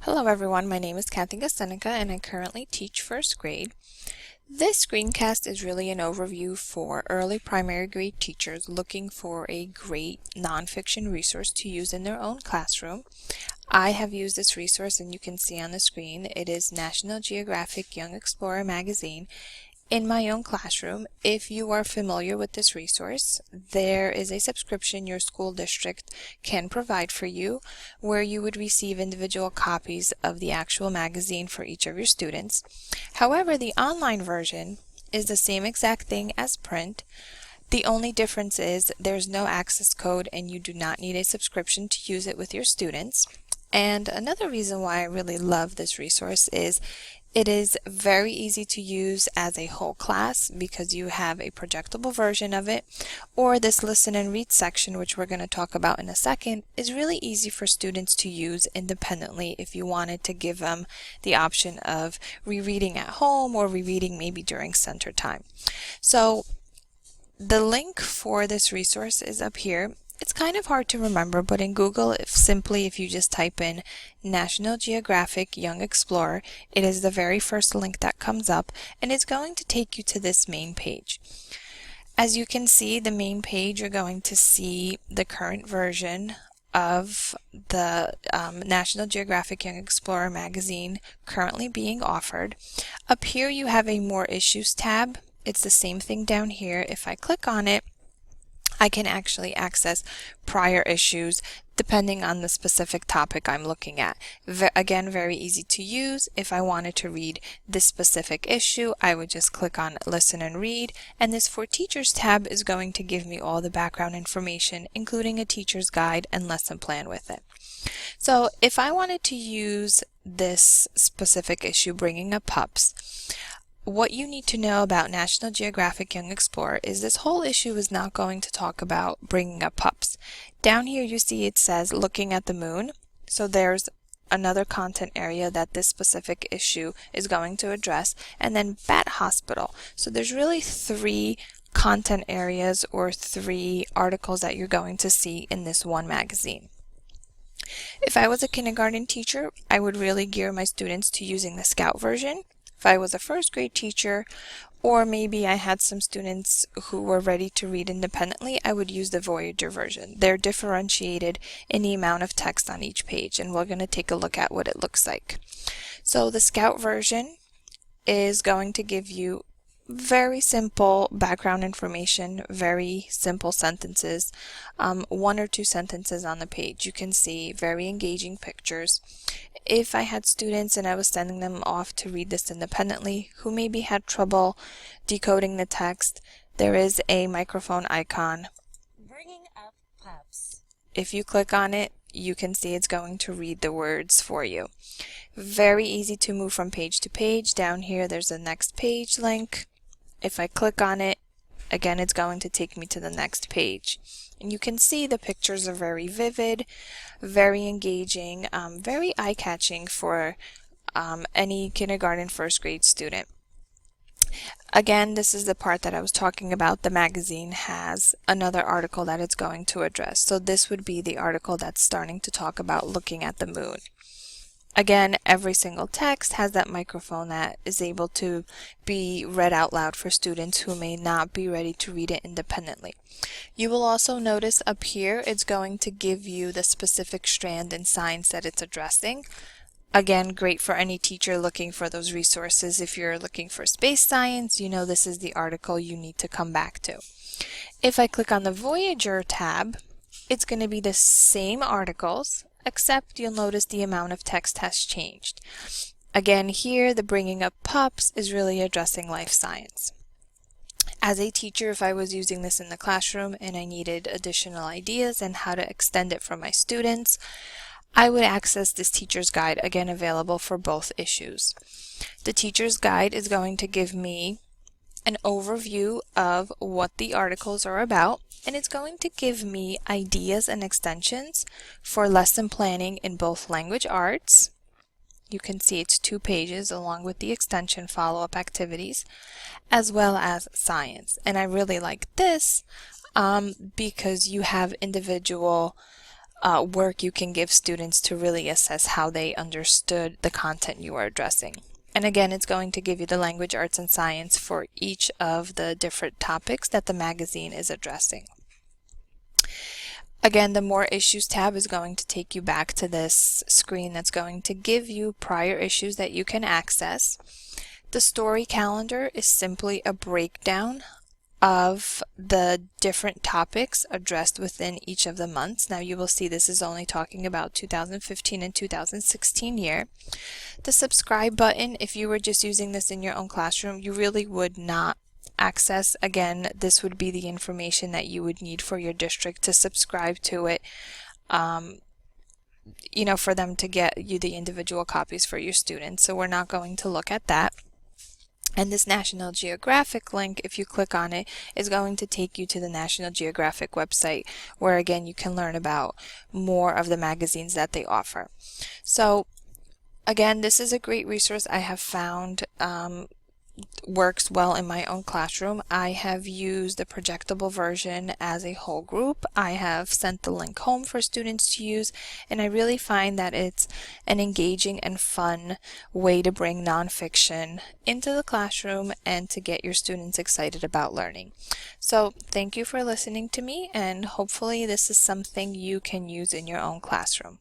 Hello everyone, my name is Kathy Gasenica and I currently teach first grade. This screencast is really an overview for early primary grade teachers looking for a great nonfiction resource to use in their own classroom. I have used this resource and you can see on the screen it is National Geographic Young Explorer Magazine in my own classroom. If you are familiar with this resource, there is a subscription your school district can provide for you where you would receive individual copies of the actual magazine for each of your students. However, the online version is the same exact thing as print. The only difference is there's no access code and you do not need a subscription to use it with your students. And another reason why I really love this resource is it is very easy to use as a whole class because you have a projectable version of it, or this listen and read section, which we're going to talk about in a second, is really easy for students to use independently if you wanted to give them the option of rereading at home or rereading maybe during center time. So the link for this resource is up here. It's kind of hard to remember, but in Google, if you just type in National Geographic Young Explorer, it is the very first link that comes up, and it's going to take you to this main page. As you can see, the main page, you're going to see the current version of the National Geographic Young Explorer magazine currently being offered. Up here, you have a More Issues tab. It's the same thing down here. If I click on it, I can actually access prior issues depending on the specific topic I'm looking at. Again, very easy to use. If I wanted to read this specific issue, I would just click on Listen and Read, and this For Teachers tab is going to give me all the background information, including a teacher's guide and lesson plan with it. So if I wanted to use this specific issue, Bringing Up Pups, what you need to know about National Geographic Young Explorer is this whole issue is not going to talk about bringing up pups. Down here you see it says Looking at the Moon. So there's another content area that this specific issue is going to address, and then Bat Hospital. So there's really three content areas or three articles that you're going to see in this one magazine. If I was a kindergarten teacher, I would really gear my students to using the Scout version. If I was a first grade teacher, or maybe I had some students who were ready to read independently, I would use the Voyager version. They're differentiated in the amount of text on each page, and we're going to take a look at what it looks like. So the Scout version is going to give you very simple background information, very simple sentences, one or two sentences on the page. You can see very engaging pictures. If I had students and I was sending them off to read this independently who maybe had trouble decoding the text, there is a microphone icon. Bringing Up Pups. If you click on it, you can see it's going to read the words for you. Very easy to move from page to page. Down here there's a next page link. If I click on it, again it's going to take me to the next page. And you can see the pictures are very vivid, very engaging, very eye-catching for any kindergarten first grade student. Again, this is the part that I was talking about. The magazine has another article that it's going to address. So this would be the article that's starting to talk about Looking at the Moon. Again, every single text has that microphone that is able to be read out loud for students who may not be ready to read it independently. You will also notice up here it's going to give you the specific strand in science that it's addressing. Again, great for any teacher looking for those resources. If you're looking for space science, you know this is the article you need to come back to. If I click on the Voyager tab, it's going to be the same articles, except you'll notice the amount of text has changed. Again, here the Bringing Up Pups is really addressing life science. As a teacher, if I was using this in the classroom and I needed additional ideas and how to extend it for my students, I would access this teacher's guide, again available for both issues. The teacher's guide is going to give me an overview of what the articles are about, and it's going to give me ideas and extensions for lesson planning in both language arts. You can see it's 2 pages along with the extension follow-up activities, as well as science. And I really like this because you have individual work you can give students to really assess how they understood the content you are addressing. And again, it's going to give you the language, arts, and science for each of the different topics that the magazine is addressing. Again, the More Issues tab is going to take you back to this screen that's going to give you prior issues that you can access. The story calendar is simply a breakdown of the different topics addressed within each of the months. Now you will see this is only talking about 2015 and 2016 year. The subscribe button, if you were just using this in your own classroom, you really would not access. Again, this would be the information that you would need for your district to subscribe to it, for them to get you the individual copies for your students. So we're not going to look at that. And this National Geographic link, if you click on it, is going to take you to the National Geographic website, where again you can learn about more of the magazines that they offer. So again, this is a great resource I have found works well in my own classroom. I have used the projectable version as a whole group. I have sent the link home for students to use, and I really find that it's an engaging and fun way to bring nonfiction into the classroom and to get your students excited about learning. So thank you for listening to me, and hopefully this is something you can use in your own classroom.